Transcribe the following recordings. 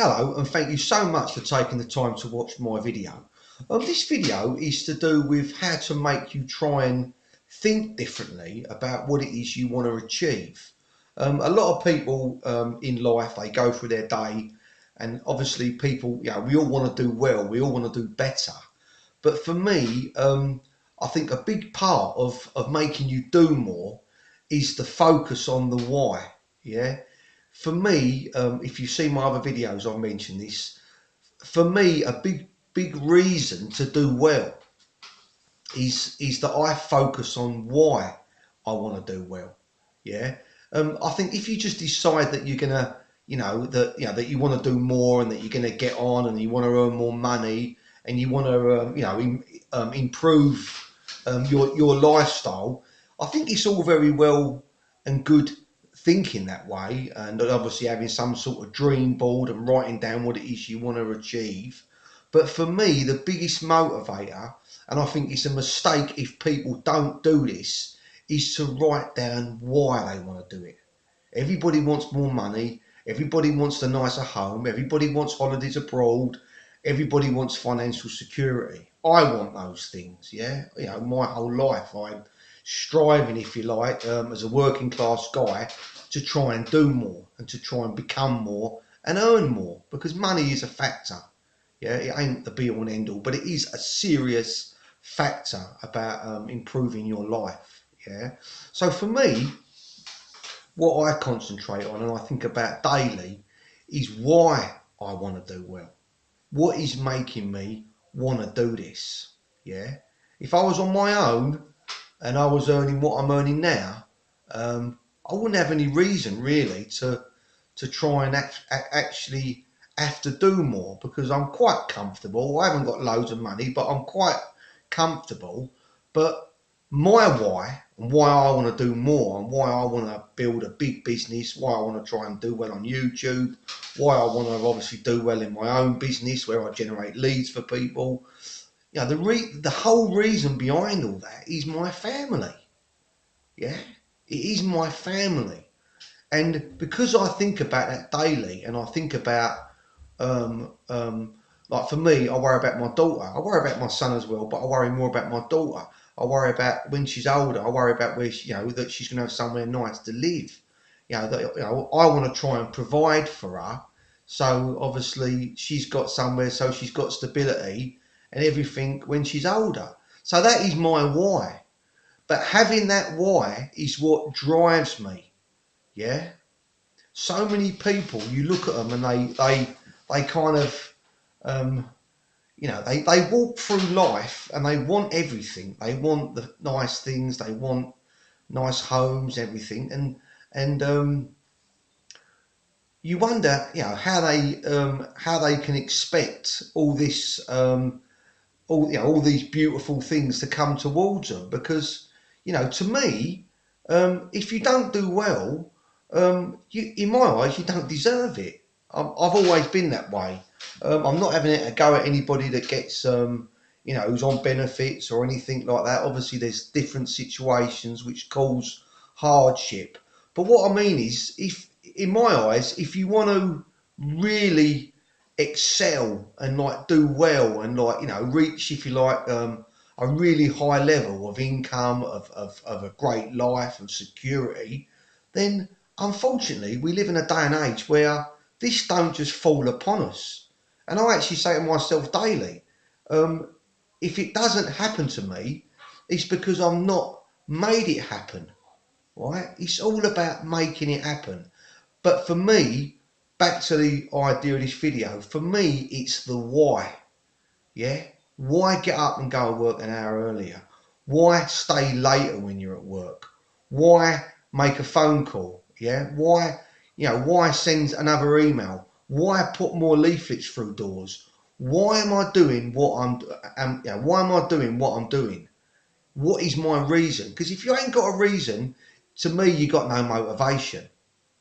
Hello, and thank you so much for taking the time to watch my video. This video is to do with how to make you try and think differently about what it is you want to achieve. A lot of people in life, they go through their day, and obviously people, we all want to do well, we all want to do better. But for me, I think a big part of making you do more is the focus on the why. Yeah. For me, if you see my other videos, I've mentioned this. For me, a big reason to do well is that I focus on why I want to do well. Yeah. I think if you just decide that you're gonna, that you want to do more and that you're gonna get on and you want to earn more money and you want to, improve your lifestyle. I think it's all very well and good thinking that way, and obviously having some sort of dream board and writing down what it is you want to achieve. But for me, the biggest motivator, and I think it's a mistake if people don't do this, is to write down why they want to do it. Everybody wants more money. Everybody wants a nicer home. Everybody wants holidays abroad. Everybody wants financial security. I want those things. Yeah, my whole life I'm striving, if you like, as a working class guy, to try and do more and to try and become more and earn more, because money is a factor. Yeah, it ain't the be all and end all, but it is a serious factor about improving your life. Yeah, so for me, what I concentrate on and I think about daily is why I want to do well. What is making me want to do this? Yeah. If I was on my own and I was earning what I'm earning now, I wouldn't have any reason really to try and actually have to do more, because I'm quite comfortable. I haven't got loads of money, but I'm quite comfortable. But my why and why I want to do more and why I want to build a big business, why I want to try and do well on YouTube, why I want to obviously do well in my own business where I generate leads for people. The whole reason behind all that is my family. Yeah, it is my family. And because I think about that daily, and I think about, um, um, like for me, I worry about my daughter. I worry about my son as well, but I worry more about my daughter. I worry about when she's older. I worry about where she, that she's going to have somewhere nice to live. I want to try and provide for her. So obviously she's got somewhere, so she's got stability and everything when she's older. So that is my why. But having that why is what drives me. Yeah. So many people, you look at them and they kind of, um, they walk through life and they want everything. They want the nice things. They want nice homes, everything, and you wonder, how they can expect all this, all these beautiful things to come towards them, because to me, if you don't do well, in my eyes, you don't deserve it. I've always been that way. I'm not having a go at anybody that gets, who's on benefits or anything like that. Obviously, there's different situations which cause hardship. But what I mean is, if in my eyes, if you want to really excel and like do well and like reach, if you like, a really high level of income, of a great life of security, then unfortunately we live in a day and age where this don't just fall upon us. And I actually say to myself daily, um, if it doesn't happen to me, it's because I'm not made it happen. Right, it's all about making it happen. But for me, back to the idea of this video, for me, it's the why. Yeah? Why get up and go to work an hour earlier? Why stay later when you're at work? Why make a phone call? Yeah? Why send another email? Why put more leaflets through doors? Why am I doing what why am I doing what I'm doing? What is my reason? Because if you ain't got a reason, to me, you got no motivation.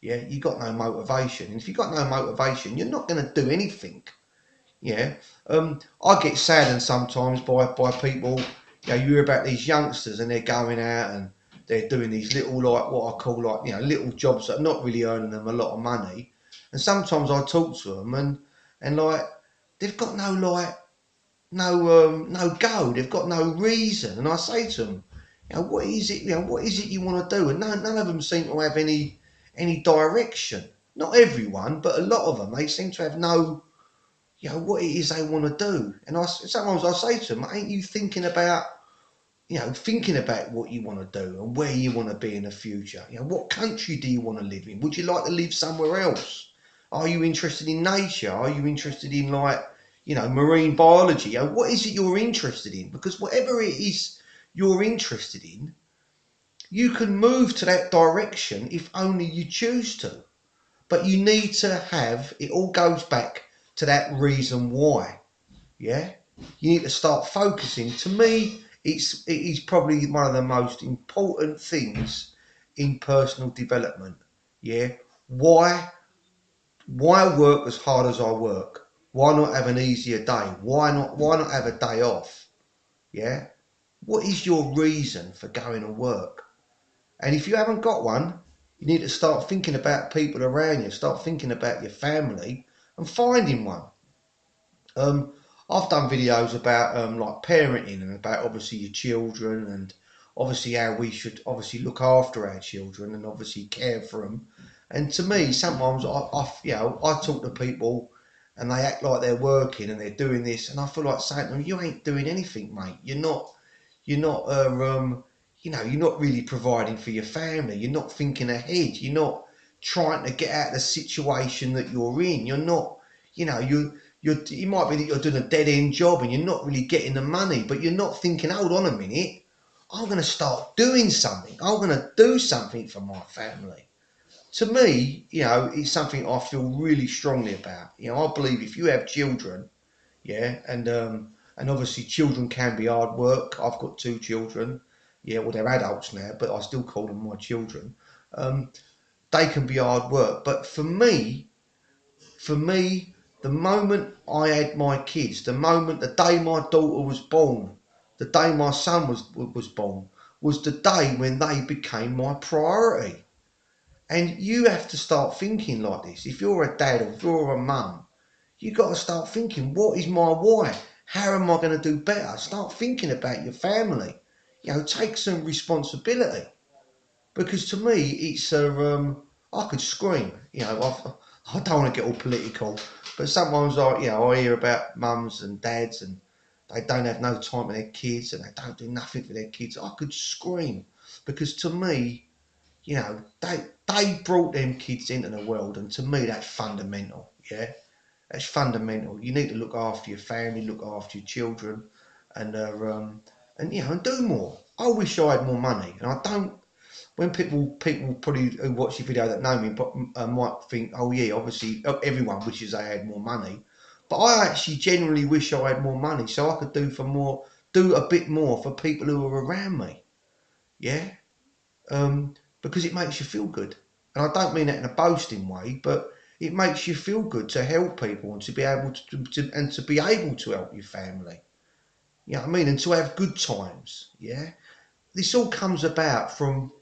Yeah, you got no motivation. And if you got no motivation, you're not going to do anything. Yeah, I get saddened sometimes by people. You hear about these youngsters and they're going out and they're doing these little, like what I call, like little jobs that are not really earning them a lot of money. And sometimes I talk to them, and and like they've got no go. They've got no reason. And I say to them, what is it? What is it you want to do? And none of them seem to have any direction. Not everyone, but a lot of them. They seem to have no, what it is they want to do. And sometimes I say to them, ain't you thinking about what you want to do and where you want to be in the future? What country do you want to live in? Would you like to live somewhere else? Are you interested in nature? Are you interested in marine biology? What is it you're interested in? Because whatever it is you're interested in, you can move to that direction if only you choose to. But you need to have, it all goes back to that reason why. Yeah? You need to start focusing. To me, it is probably one of the most important things in personal development. Yeah? Why work as hard as I work? Why not have an easier day? Why not have a day off? Yeah? What is your reason for going to work? And if you haven't got one, you need to start thinking about people around you, start thinking about your family and finding one. I've done videos about like parenting and about obviously your children and obviously how we should obviously look after our children and obviously care for them. And to me, sometimes I talk to people and they act like they're working and they're doing this, and I feel like saying to them, "You ain't doing anything, mate. You're not really providing for your family. You're not thinking ahead. You're not trying to get out of the situation that you're in. You're not, it might be that you're doing a dead end job and you're not really getting the money, but you're not thinking, hold on a minute, I'm going to start doing something. I'm going to do something for my family." To me, it's something I feel really strongly about. I believe if you have children, yeah, and obviously children can be hard work. I've got two children. Yeah, well, they're adults now, but I still call them my children. Um, they can be hard work, but for me, the moment I had my kids, the day my daughter was born, the day my son was born, was the day when they became my priority. And you have to start thinking like this. If you're a dad or if you're a mum, you got to start thinking, what is my why? How am I going to do better? Start thinking about your family. Take some responsibility. Because to me, I could scream. I don't want to get all political, but sometimes I hear about mums and dads and they don't have no time for their kids and they don't do nothing for their kids. I could scream because to me, they brought them kids into the world, and to me that's fundamental. Yeah, that's fundamental. You need to look after your family, look after your children, and and do more. I wish I had more money, and I don't. When people probably who watch the video that know me, but might think, oh yeah, obviously everyone wishes they had more money, but I actually genuinely wish I had more money so I could do a bit more for people who are around me. Yeah, because it makes you feel good. And I don't mean that in a boasting way, but it makes you feel good to help people and to be able to be able to help your family. You know what I mean? And to have good times. Yeah. This all comes about from,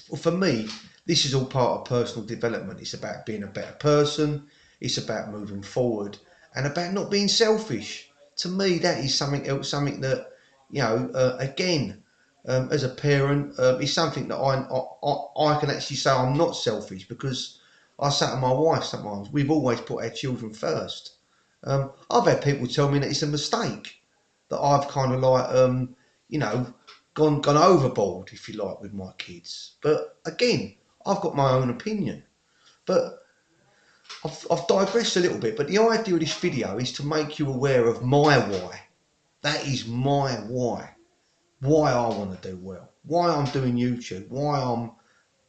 well, for me, this is all part of personal development. It's about being a better person. It's about moving forward and about not being selfish. To me, that is something else, something that, again, as a parent, is something that I can actually say I'm not selfish because I say to my wife sometimes, we've always put our children first. I've had people tell me that it's a mistake, that I've kind of like, you know, gone overboard, if you like, with my kids. But again, I've got my own opinion. But I've digressed a little bit. But the idea of this video is to make you aware of my why. That is my why. Why I want to do well. Why I'm doing YouTube. Why I'm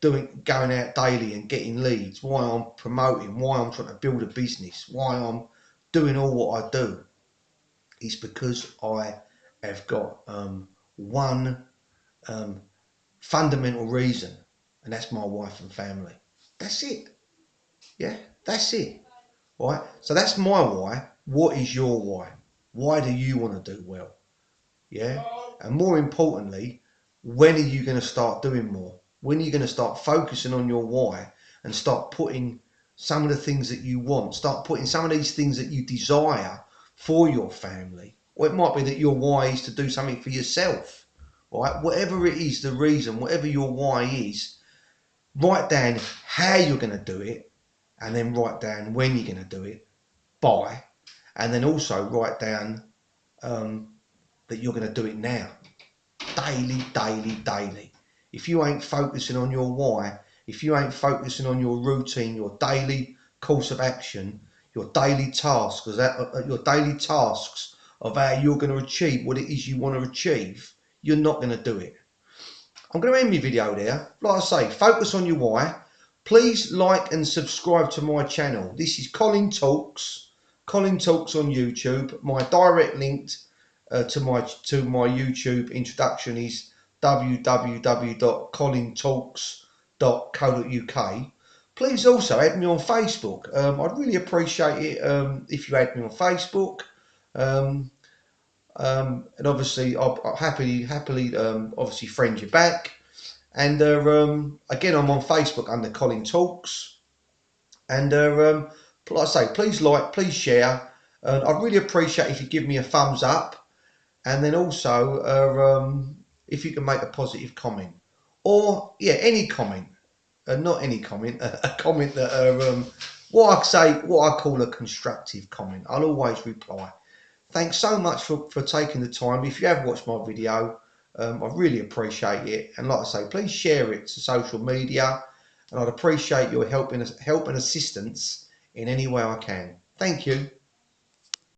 going out daily and getting leads. Why I'm promoting. Why I'm trying to build a business. Why I'm doing all what I do. It's because I have got one fundamental reason, and that's my wife and family. That's it. Yeah, that's it. Right. So that's my why. What is your why? Why do you want to do well? Yeah. And more importantly, when are you going to start doing more? When are you going to start focusing on your why and start putting some of the things that you want. Start putting some of these things that you desire for your family. Or it might be that your why is to do something for yourself. Right? Whatever it is, the reason, whatever your why is, write down how you're going to do it, and then write down when you're going to do it, by, and then also write down that you're going to do it now. Daily, daily, daily. If you ain't focusing on your why, if you ain't focusing on your routine, your daily course of action, your daily tasks, your daily tasks of how you're going to achieve what it is you want to achieve, you're not going to do it. I'm going to end my video there. Like I say, focus on your why. Please like and subscribe to my channel. This is Colin Talks. Colin Talks on YouTube. My direct link to my YouTube introduction is www.colintalks.co.uk. Please also add me on Facebook. I'd really appreciate it if you add me on Facebook. And obviously I'll happily obviously friend you back. And again, I'm on Facebook under Colin Talks. And like I say, please like, please share. I'd really appreciate if you give me a thumbs up, and then also if you can make a positive comment, or yeah, any comment, not any comment, a comment that what I call a constructive comment. I'll always reply. Thanks so much for taking the time. If you have watched my video, I really appreciate it. And like I say, please share it to social media. And I'd appreciate your help and assistance in any way I can. Thank you.